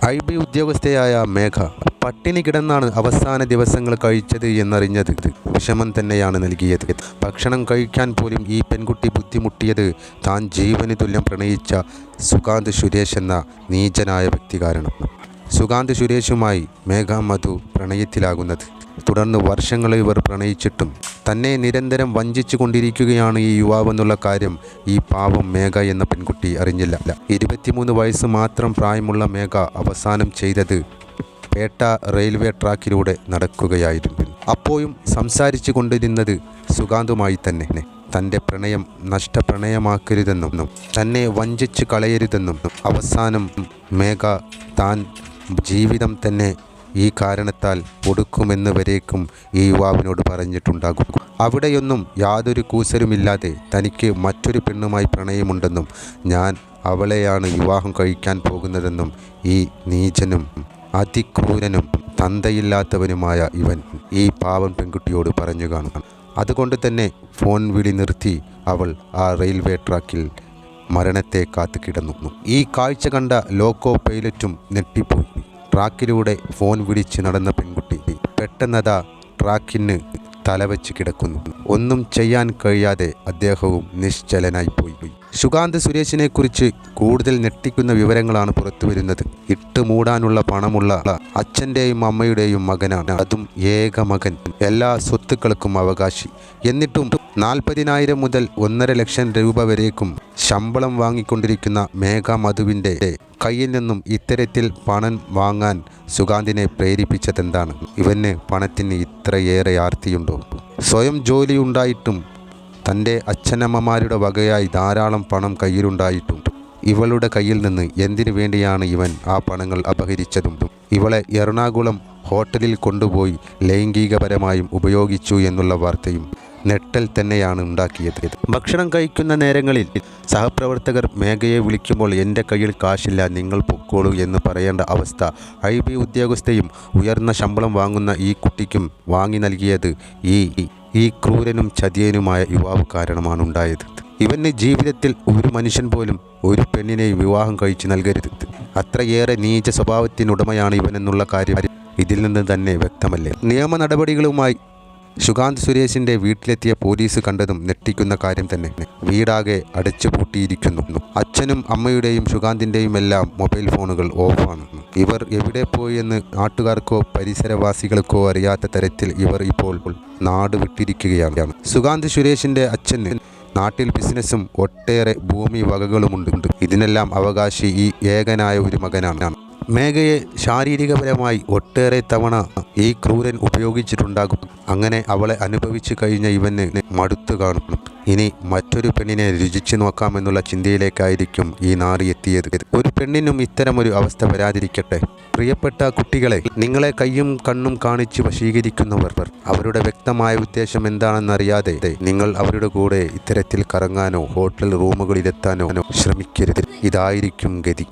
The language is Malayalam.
IB ഉദ്യോഗസ്ഥയായ മേഘ പട്ടിണി കിടന്നാണ് അവസാന ദിവസങ്ങൾ കഴിച്ചത് എന്നറിഞ്ഞത് വിഷമം തന്നെയാണ് നൽകിയത്. ഭക്ഷണം കഴിക്കാൻ പോലും ഈ പെൺകുട്ടി ബുദ്ധിമുട്ടിയത് താൻ ജീവന് തുല്യം പ്രണയിച്ച സുകാന്ത് സുരേഷ് എന്ന നീചനായ വ്യക്തി കാരണം. സുകാന്ത് സുരേഷുമായി മേഘ മധു പ്രണയത്തിലാകുന്നത്. തുടർന്ന് വർഷങ്ങൾ ഇവർ പ്രണയിച്ചിട്ടും തന്നെ നിരന്തരം വഞ്ചിച്ചു കൊണ്ടിരിക്കുകയാണ് ഈ യുവാവെന്നുള്ള കാര്യം ഈ പാവം മേഘ എന്ന പെൺകുട്ടി അറിഞ്ഞില്ല. 23 വയസ്സ് മാത്രം പ്രായമുള്ള മേഘ അവസാനം ചെയ്തത് പേട്ട റെയിൽവേ ട്രാക്കിലൂടെ നടക്കുകയായിരുന്നു. അപ്പോഴും സംസാരിച്ചു കൊണ്ടിരുന്നത് സുകാന്തുമായി തന്നെ. തൻ്റെ പ്രണയം നഷ്ടപ്രണയമാക്കരുതെന്നും തന്നെ വഞ്ചിച്ച് കളയരുതെന്നും അവസാനം മേഘ താൻ ജീവിതം തന്നെ ഈ കാരണത്താൽ ഒടുക്കുമെന്ന് വരേക്കും ഈ യുവാവിനോട് പറഞ്ഞിട്ടുണ്ടാകും. അവിടെയൊന്നും യാതൊരു കൂസലുമില്ലാതെ തനിക്ക് മറ്റൊരു പെണ്ണുമായി പ്രണയമുണ്ടെന്നും ഞാൻ അവളെയാണ് വിവാഹം കഴിക്കാൻ പോകുന്നതെന്നും ഈ നീചനും അതിക്രൂരനും തന്തയില്ലാത്തവനുമായ ഇവൻ ഈ പാവം പെൺകുട്ടിയോട് പറഞ്ഞു കാണും. അതുകൊണ്ട് തന്നെ ഫോൺ വിളി നിർത്തി അവൾ ആ റെയിൽവേ ട്രാക്കിൽ മരണത്തെ കാത്തു കിടന്നു. ഈ കാഴ്ച കണ്ട ലോക്കോ പൈലറ്റും ഞെട്ടിപ്പോയി. ട്രാക്കിലൂടെ ഫോൺ വിളിച്ച് നടന്ന പെൺകുട്ടി പെട്ടെന്നതാ ട്രാക്കിന് തലവെച്ച് കിടക്കുന്നു. ഒന്നും ചെയ്യാൻ കഴിയാതെ അദ്ദേഹവും നിശ്ചലനായി പോയി. സുകാന്ത് സുരേഷിനെ കുറിച്ച് കൂടുതൽ ഞെട്ടിക്കുന്ന വിവരങ്ങളാണ് പുറത്തു വരുന്നത്. ഇട്ടുമൂടാനുള്ള പണമുള്ള അച്ഛൻ്റെയും അമ്മയുടെയും മകനാണ്. അതും ഏക മകൻ, എല്ലാ സ്വത്തുക്കൾക്കും അവകാശി. എന്നിട്ടും 40,000 മുതൽ 1.5 ലക്ഷം രൂപ വരേക്കും ശമ്പളം വാങ്ങിക്കൊണ്ടിരിക്കുന്ന മേഘ മധുവിൻ്റെ കയ്യിൽ നിന്നും ഇത്തരത്തിൽ പണം വാങ്ങാൻ സുകാന്തിനെ പ്രേരിപ്പിച്ചതെന്താണ്? ഇവന് പണത്തിന് ഇത്രയേറെ ആർത്തിയുണ്ടോ? സ്വയം ജോലി ഉണ്ടായിട്ടും തൻ്റെ അച്ഛനമ്മമാരുടെ വകയായി ധാരാളം പണം കയ്യിലുണ്ടായിട്ടും ഇവളുടെ കയ്യിൽ നിന്ന് എന്തിനു വേണ്ടിയാണ് ഇവൻ ആ പണങ്ങൾ അപഹരിച്ചതും? ഇവളെ എറണാകുളം ഹോട്ടലിൽ കൊണ്ടുപോയി ലൈംഗികപരമായും ഉപയോഗിച്ചു എന്നുള്ള വാർത്തയും നെട്ടൽ തന്നെയാണ് ഉണ്ടാക്കിയത്. ഭക്ഷണം കഴിക്കുന്ന നേരങ്ങളിൽ സഹപ്രവർത്തകർ മേഘയെ വിളിക്കുമ്പോൾ എൻ്റെ കയ്യിൽ കാശില്ല, നിങ്ങൾ പൊക്കോളൂ എന്ന് പറയേണ്ട അവസ്ഥ IB ഉദ്യോഗസ്ഥയും ഉയർന്ന ശമ്പളം വാങ്ങുന്ന ഈ കുട്ടിക്കും വാങ്ങി നൽകിയത് ഈ ക്രൂരനും ചതിയനുമായ യുവാവ് കാരണമാണ് ഉണ്ടായത്. ഇവന് ജീവിതത്തിൽ ഒരു മനുഷ്യൻ പോലും ഒരു പെണ്ണിനെ വിവാഹം കഴിച്ച് നൽകരുത്. അത്രയേറെ നീച സ്വഭാവത്തിനുടമയാണ് ഇവനെന്നുള്ള കാര്യം ഇതിൽ നിന്ന് തന്നെ വ്യക്തമല്ലേ? നിയമ നടപടികളുമായി സുകാന്ത് സുരേഷിൻ്റെ വീട്ടിലെത്തിയ പോലീസ് കണ്ടതും ഞെട്ടിക്കുന്ന കാര്യം തന്നെ. വീടാകെ അടച്ചുപൂട്ടിയിരിക്കുന്നു. അച്ഛനും അമ്മയുടെയും സുകാന്തിൻ്റെയും എല്ലാം മൊബൈൽ ഫോണുകൾ ഓഫാണ്. ഇവർ എവിടെ പോയി എന്ന് നാട്ടുകാർക്കോ പരിസരവാസികൾക്കോ അറിയാത്ത തരത്തിൽ ഇവർ ഇപ്പോൾ നാട് വിട്ടിരിക്കുകയാണ്. സുകാന്ത് സുരേഷിൻ്റെ അച്ഛന് നാട്ടിൽ ബിസിനസ്സും ഒട്ടേറെ ഭൂമി വകകളുമുണ്ട്. ഇതിനെല്ലാം അവകാശി ഈ ഏകനായ ഒരു മകനാണ്. മേഘയെ ശാരീരികപരമായി ഒട്ടേറെ തവണ ഈ ക്രൂരൻ ഉപയോഗിച്ചിട്ടുണ്ടാകും. അങ്ങനെ അവളെ അനുഭവിച്ചു കഴിഞ്ഞ ഇവന് മടുത്തു കാണും. ഇനി മറ്റൊരു പെണ്ണിനെ രുചിച്ചു നോക്കാമെന്നുള്ള ചിന്തയിലേക്കായിരിക്കും ഈ നാറി എത്തിയത്. ഒരു പെണ്ണിനും ഇത്തരമൊരു അവസ്ഥ വരാതിരിക്കട്ടെ. പ്രിയപ്പെട്ട കുട്ടികളെ, നിങ്ങളെ കയ്യും കണ്ണും കാണിച്ച് വശീകരിക്കുന്നവർ അവരുടെ വ്യക്തമായ ഉദ്ദേശം എന്താണെന്നറിയാതെ നിങ്ങൾ അവരുടെ കൂടെ ഇത്തരത്തിൽ കറങ്ങാനോ ഹോട്ടൽ റൂമുകളിലെത്താനോ ശ്രമിക്കരുത്. ഇതായിരിക്കും ഗതി.